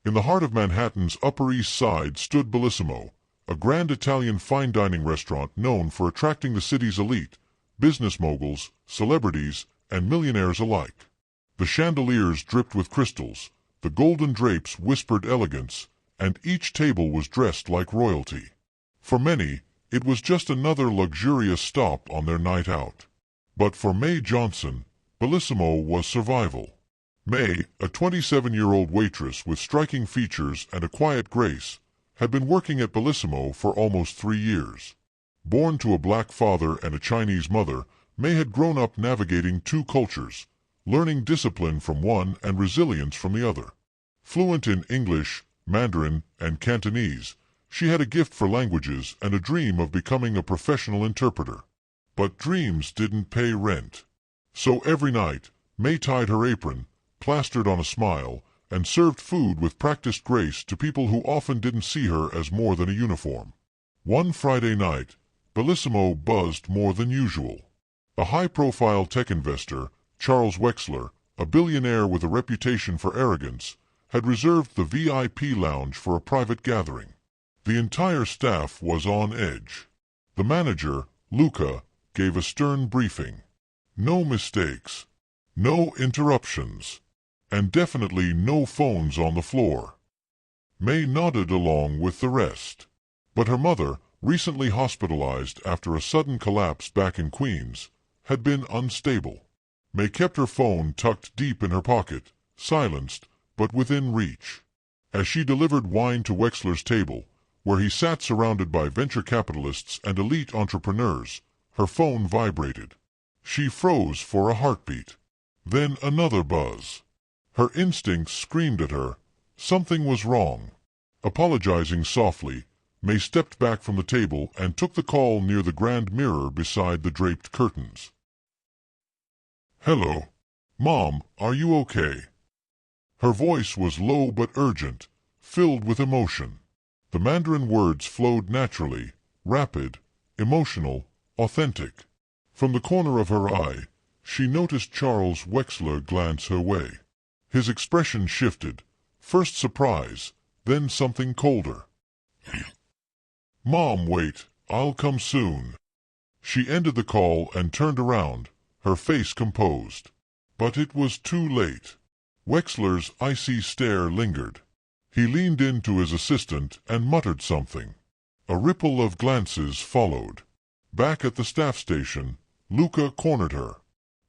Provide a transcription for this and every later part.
In the heart of Manhattan's Upper East Side stood Bellissimo, a grand Italian fine dining restaurant known for attracting the city's elite, business moguls, celebrities, and millionaires alike. The chandeliers dripped with crystals, the golden drapes whispered elegance, and each table was dressed like royalty. For many, it was just another luxurious stop on their night out. But for May Johnson, Bellissimo was survival. May, a 27-year-old waitress with striking features and a quiet grace, had been working at Bellissimo for almost 3 years. Born to a black father and a Chinese mother, May had grown up navigating 2 cultures, learning discipline from one and resilience from the other. Fluent in English, Mandarin, and Cantonese, she had a gift for languages and a dream of becoming a professional interpreter. But dreams didn't pay rent. So every night, May tied her apron, plastered on a smile, and served food with practiced grace to people who often didn't see her as more than a uniform. One Friday night, Bellissimo buzzed more than usual. A high-profile tech investor, Charles Wexler, a billionaire with a reputation for arrogance, had reserved the VIP lounge for a private gathering. The entire staff was on edge. The manager, Luca, gave a stern briefing. No mistakes, no interruptions, and definitely no phones on the floor. May nodded along with the rest. But her mother, recently hospitalized after a sudden collapse back in Queens, had been unstable. May kept her phone tucked deep in her pocket, silenced, but within reach. As she delivered wine to Wexler's table, where he sat surrounded by venture capitalists and elite entrepreneurs, her phone vibrated. She froze for a heartbeat. Then another buzz. Her instincts screamed at her. Something was wrong. Apologizing softly, May stepped back from the table and took the call near the grand mirror beside the draped curtains. "Hello. Mom, are you okay?" Her voice was low but urgent, filled with emotion. The Mandarin words flowed naturally, rapid, emotional, authentic. From the corner of her eye, she noticed Charles Wexler glance her way. His expression shifted, first surprise, then something colder. "Mom, wait, I'll come soon." She ended the call and turned around, her face composed. But it was too late. Wexler's icy stare lingered. He leaned in to his assistant and muttered something. A ripple of glances followed. Back at the staff station, Luca cornered her.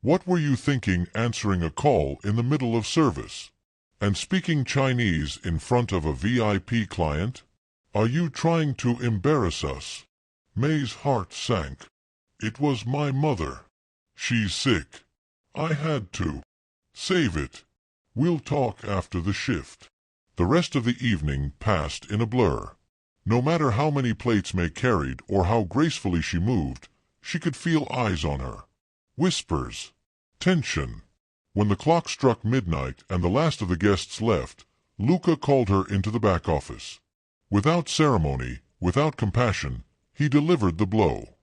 "What were you thinking answering a call in the middle of service? And speaking Chinese in front of a VIP client? Are you trying to embarrass us?" May's heart sank. "It was my mother. She's sick. I had to. Save it. We'll talk after the shift." The rest of the evening passed in a blur. No matter how many plates May carried or how gracefully she moved, she could feel eyes on her. Whispers. Tension. When the clock struck midnight and the last of the guests left, Luca called her into the back office. Without ceremony, without compassion, he delivered the blow.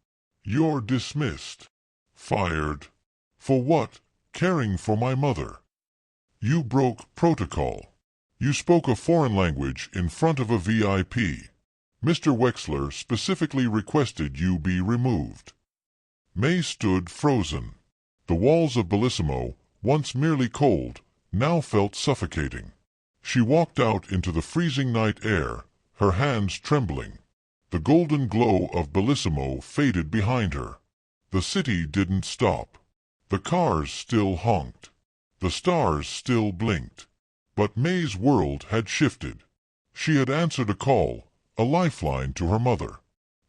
"You're dismissed. Fired. For what? Caring for my mother. You broke protocol. You spoke a foreign language in front of a VIP. Mr. Wexler specifically requested you be removed." May stood frozen. The walls of Bellissimo, once merely cold, now felt suffocating. She walked out into the freezing night air, her hands trembling. The golden glow of Bellissimo faded behind her. The city didn't stop. The cars still honked. The stars still blinked. But May's world had shifted. She had answered a call, a lifeline to her mother.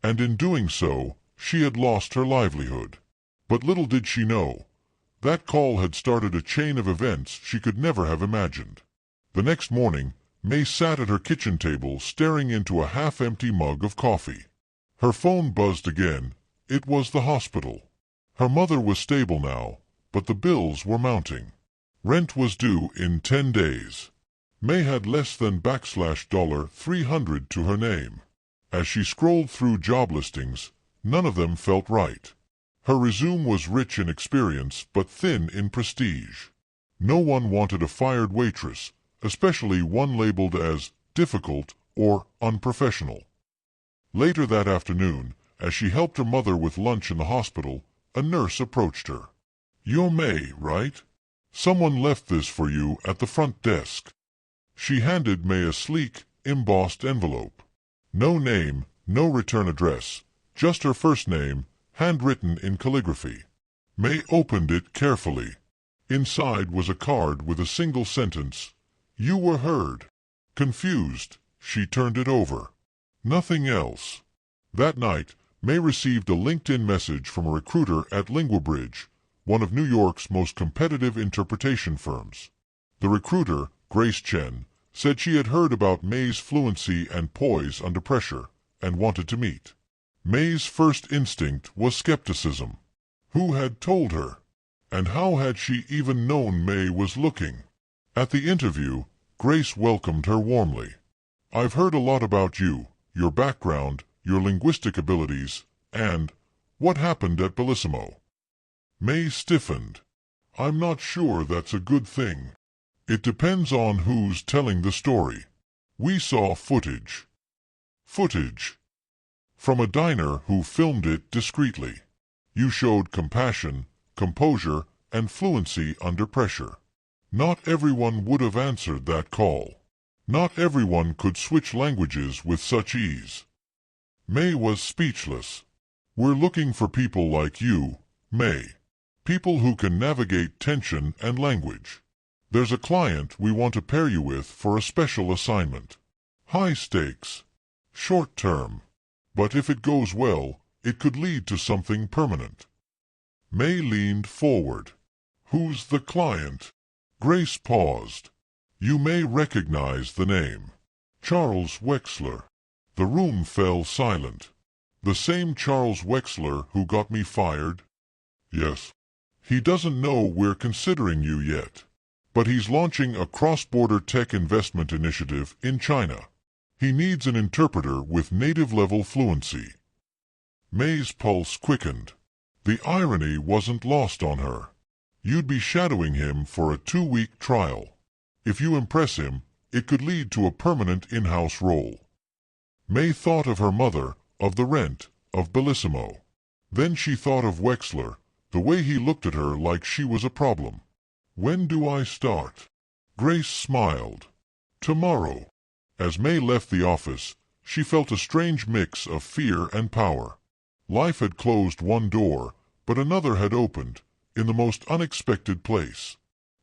And in doing so, she had lost her livelihood. But little did she know, that call had started a chain of events she could never have imagined. The next morning, May sat at her kitchen table staring into a half-empty mug of coffee. Her phone buzzed again. It was the hospital. Her mother was stable now, but the bills were mounting. Rent was due in 10 days. May had less than $300 to her name. As she scrolled through job listings, none of them felt right. Her resume was rich in experience but thin in prestige. No one wanted a fired waitress, especially one labeled as difficult or unprofessional. Later that afternoon, as she helped her mother with lunch in the hospital, a nurse approached her. "You're May, right? Someone left this for you at the front desk." She handed May a sleek, embossed envelope. No name, no return address, just her first name, handwritten in calligraphy. May opened it carefully. Inside was a card with a single sentence, "You were heard." Confused, she turned it over. Nothing else. That night, May received a LinkedIn message from a recruiter at LinguaBridge, one of New York's most competitive interpretation firms. The recruiter, Grace Chen, said she had heard about May's fluency and poise under pressure and wanted to meet. May's first instinct was skepticism. Who had told her? And how had she even known May was looking? At the interview, Grace welcomed her warmly. "I've heard a lot about you, your background, your linguistic abilities, and what happened at Bellissimo." May stiffened. "I'm not sure that's a good thing. It depends on who's telling the story. We saw footage." Footage? From a diner who filmed it discreetly. You showed compassion, composure, and fluency under pressure. Not everyone would have answered that call. Not everyone could switch languages with such ease. May was speechless. "We're looking for people like you, May. People who can navigate tension and language. There's a client we want to pair you with for a special assignment. High stakes. Short term. But if it goes well, it could lead to something permanent." May leaned forward. "Who's the client?" Grace paused. "You may recognize the name. Charles Wexler." The room fell silent. "The same Charles Wexler who got me fired?" "Yes." "He doesn't know we're considering you yet. But he's launching a cross-border tech investment initiative in China. He needs an interpreter with native-level fluency." May's pulse quickened. The irony wasn't lost on her. You'd be shadowing him for a 2-week trial. If you impress him, it could lead to a permanent in-house role. May thought of her mother, of the rent, of Bellissimo. Then she thought of Wexler, the way he looked at her like she was a problem. "When do I start?" Grace smiled. "Tomorrow." As May left the office, she felt a strange mix of fear and power. Life had closed one door, but another had opened, in the most unexpected place.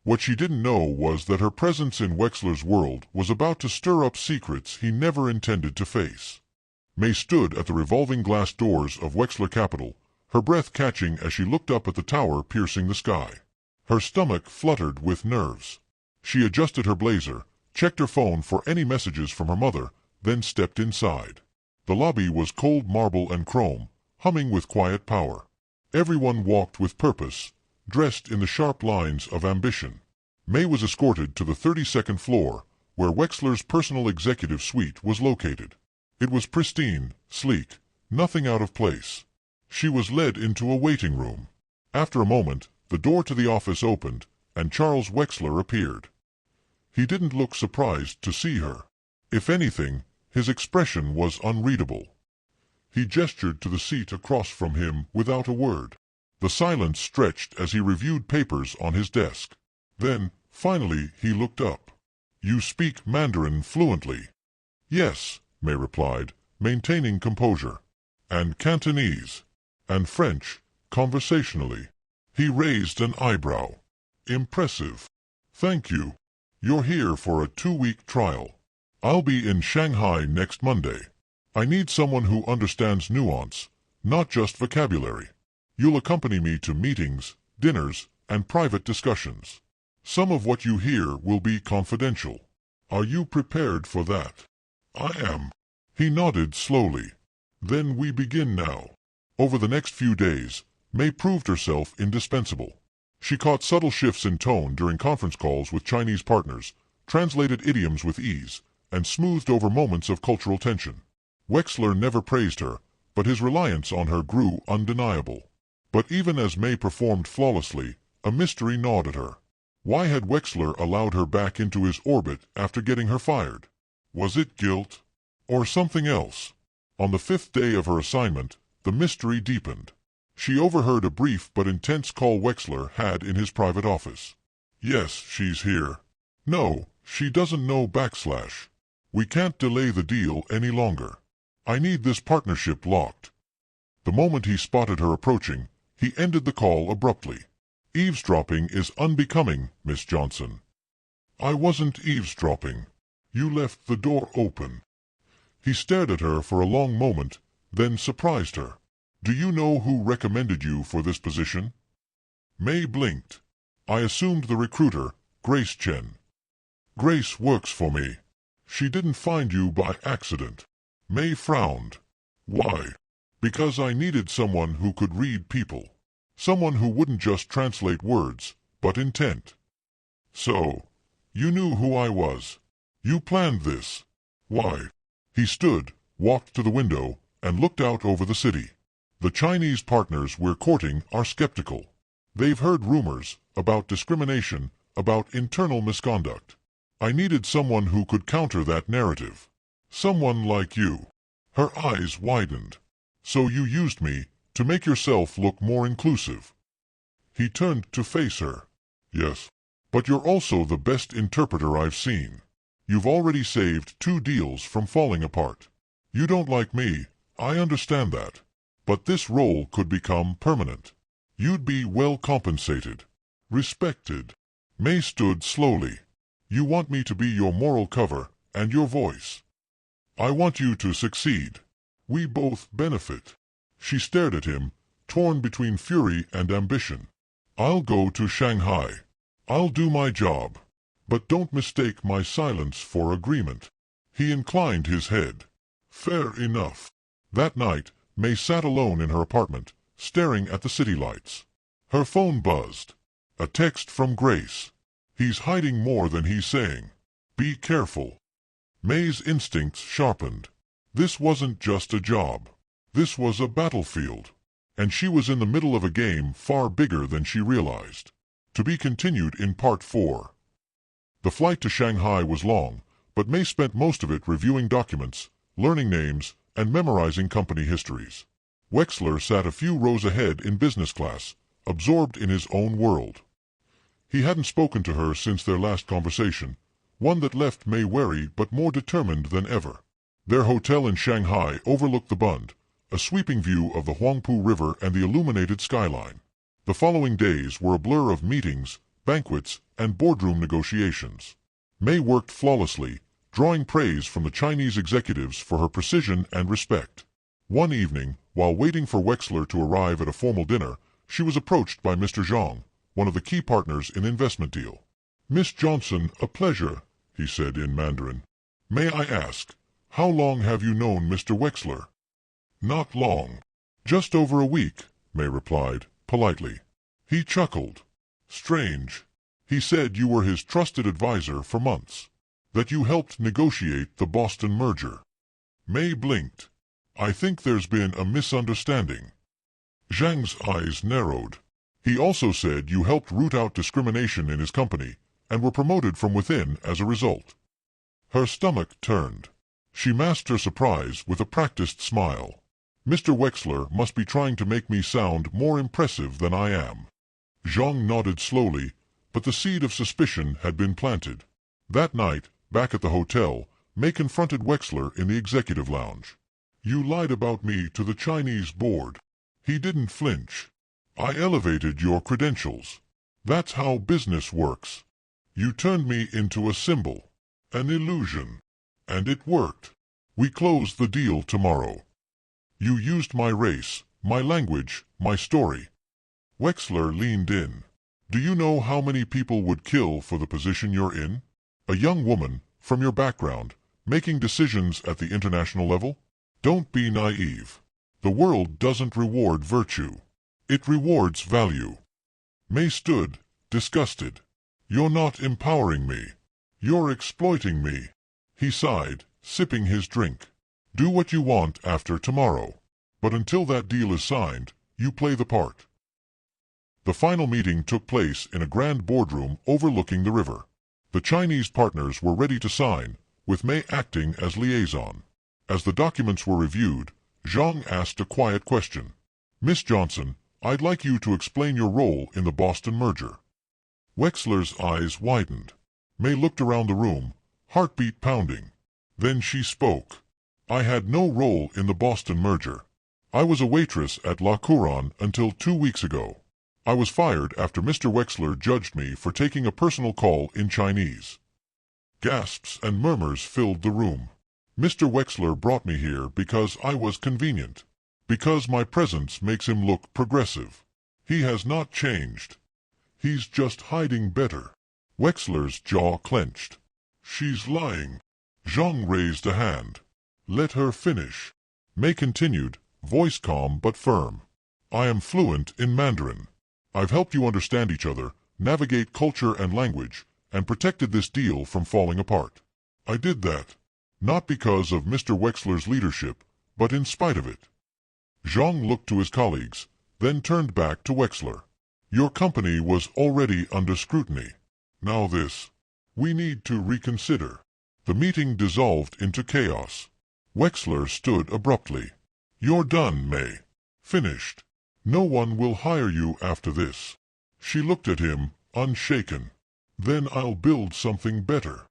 What she didn't know was that her presence in Wexler's world was about to stir up secrets he never intended to face. May stood at the revolving glass doors of Wexler Capital, her breath catching as she looked up at the tower piercing the sky. Her stomach fluttered with nerves. She adjusted her blazer, checked her phone for any messages from her mother, then stepped inside. The lobby was cold marble and chrome, humming with quiet power. Everyone walked with purpose, dressed in the sharp lines of ambition. May was escorted to the 32nd floor, where Wexler's personal executive suite was located. It was pristine, sleek, nothing out of place. She was led into a waiting room. After a moment, the door to the office opened, and Charles Wexler appeared. He didn't look surprised to see her. If anything, his expression was unreadable. He gestured to the seat across from him without a word. The silence stretched as he reviewed papers on his desk. Then, finally, he looked up. "You speak Mandarin fluently?" "Yes," May replied, maintaining composure. "And Cantonese?" "And French, conversationally." He raised an eyebrow. "Impressive. Thank you. You're here for a 2-week trial. I'll be in Shanghai next Monday. I need someone who understands nuance, not just vocabulary. You'll accompany me to meetings, dinners, and private discussions. Some of what you hear will be confidential. Are you prepared for that?" "I am." He nodded slowly. "Then we begin now." Over the next few days, May proved herself indispensable. She caught subtle shifts in tone during conference calls with Chinese partners, translated idioms with ease, and smoothed over moments of cultural tension. Wexler never praised her, but his reliance on her grew undeniable. But even as May performed flawlessly, a mystery gnawed at her. Why had Wexler allowed her back into his orbit after getting her fired? Was it guilt? Or something else? On the 5th day of her assignment, the mystery deepened. She overheard a brief but intense call Wexler had in his private office. Yes, she's here. No, she doesn't know /. We can't delay the deal any longer. I need this partnership locked. The moment he spotted her approaching, he ended the call abruptly. Eavesdropping is unbecoming, Miss Johnson. I wasn't eavesdropping. You left the door open. He stared at her for a long moment, then surprised her. Do you know who recommended you for this position? May blinked. I assumed the recruiter, Grace Chen. Grace works for me. She didn't find you by accident. May frowned. Why? Because I needed someone who could read people. Someone who wouldn't just translate words, but intent. So, you knew who I was. You planned this. Why? He stood, walked to the window, and looked out over the city. The Chinese partners we're courting are skeptical. They've heard rumors about discrimination, about internal misconduct. I needed someone who could counter that narrative. Someone like you. Her eyes widened. So you used me to make yourself look more inclusive. He turned to face her. Yes. But you're also the best interpreter I've seen. You've already saved 2 deals from falling apart. You don't like me, I understand that. But this role could become permanent. You'd be well compensated. Respected. May stood slowly. You want me to be your moral cover and your voice. I want you to succeed. We both benefit. She stared at him, torn between fury and ambition. I'll go to Shanghai. I'll do my job. But don't mistake my silence for agreement. He inclined his head. Fair enough. That night, May sat alone in her apartment, staring at the city lights. Her phone buzzed. A text from Grace. He's hiding more than he's saying. Be careful. May's instincts sharpened. This wasn't just a job. This was a battlefield. And she was in the middle of a game far bigger than she realized. To be continued in Part 4. The flight to Shanghai was long, but May spent most of it reviewing documents, learning names, and memorizing company histories. Wexler sat a few rows ahead in business class, absorbed in his own world. He hadn't spoken to her since their last conversation, one that left May wary but more determined than ever. Their hotel in Shanghai overlooked the Bund, a sweeping view of the Huangpu River and the illuminated skyline. The following days were a blur of meetings, banquets, and boardroom negotiations. May worked flawlessly, drawing praise from the Chinese executives for her precision and respect. One evening, while waiting for Wexler to arrive at a formal dinner, she was approached by Mr. Zhang, one of the key partners in the investment deal. Miss Johnson, a pleasure, he said in Mandarin. May I ask, how long have you known Mr. Wexler? Not long. Just over a week, May replied, politely. He chuckled. Strange. He said you were his trusted advisor for months. That you helped negotiate the Boston merger. May blinked. I think there's been a misunderstanding. Zhang's eyes narrowed. He also said you helped root out discrimination in his company and were promoted from within as a result. Her stomach turned. She masked her surprise with a practiced smile. Mr. Wexler must be trying to make me sound more impressive than I am. Zhang nodded slowly, but the seed of suspicion had been planted. That night, back at the hotel, May confronted Wexler in the executive lounge. You lied about me to the Chinese board. He didn't flinch. I elevated your credentials. That's how business works. You turned me into a symbol, an illusion. And it worked. We close the deal tomorrow. You used my race, my language, my story. Wexler leaned in. Do you know how many people would kill for the position you're in? A young woman, from your background, making decisions at the international level? Don't be naive. The world doesn't reward virtue. It rewards value. May stood, disgusted. You're not empowering me. You're exploiting me. He sighed, sipping his drink. Do what you want after tomorrow. But until that deal is signed, you play the part. The final meeting took place in a grand boardroom overlooking the river. The Chinese partners were ready to sign, with May acting as liaison. As the documents were reviewed, Zhang asked a quiet question. "Miss Johnson, I'd like you to explain your role in the Boston merger." Wexler's eyes widened. May looked around the room, heartbeat pounding. Then she spoke. "I had no role in the Boston merger. I was a waitress at La Couronne until 2 weeks ago. I was fired after Mr. Wexler judged me for taking a personal call in Chinese." Gasps and murmurs filled the room. "Mr. Wexler brought me here because I was convenient. Because my presence makes him look progressive. He has not changed. He's just hiding better." Wexler's jaw clenched. "She's lying." Zhang raised a hand. "Let her finish." May continued, voice calm but firm. "I am fluent in Mandarin. I've helped you understand each other, navigate culture and language, and protected this deal from falling apart. I did that, not because of Mr. Wexler's leadership, but in spite of it." Zhang looked to his colleagues, then turned back to Wexler. "Your company was already under scrutiny. Now this. We need to reconsider." The meeting dissolved into chaos. Wexler stood abruptly. "You're done, May. Finished. No one will hire you after this." She looked at him, unshaken. "Then I'll build something better."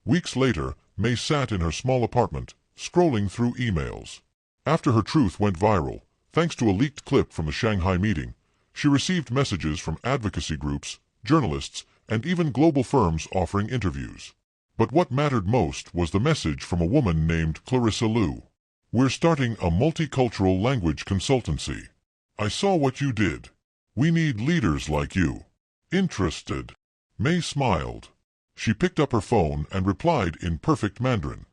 Weeks later, May sat in her small apartment, scrolling through emails. After her truth went viral, thanks to a leaked clip from the Shanghai meeting, she received messages from advocacy groups, journalists, and even global firms offering interviews. But what mattered most was the message from a woman named Clarissa Liu. "We're starting a multicultural language consultancy. I saw what you did. We need leaders like you. Interested?" May smiled. She picked up her phone and replied in perfect Mandarin.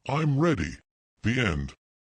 "I'm ready." The end.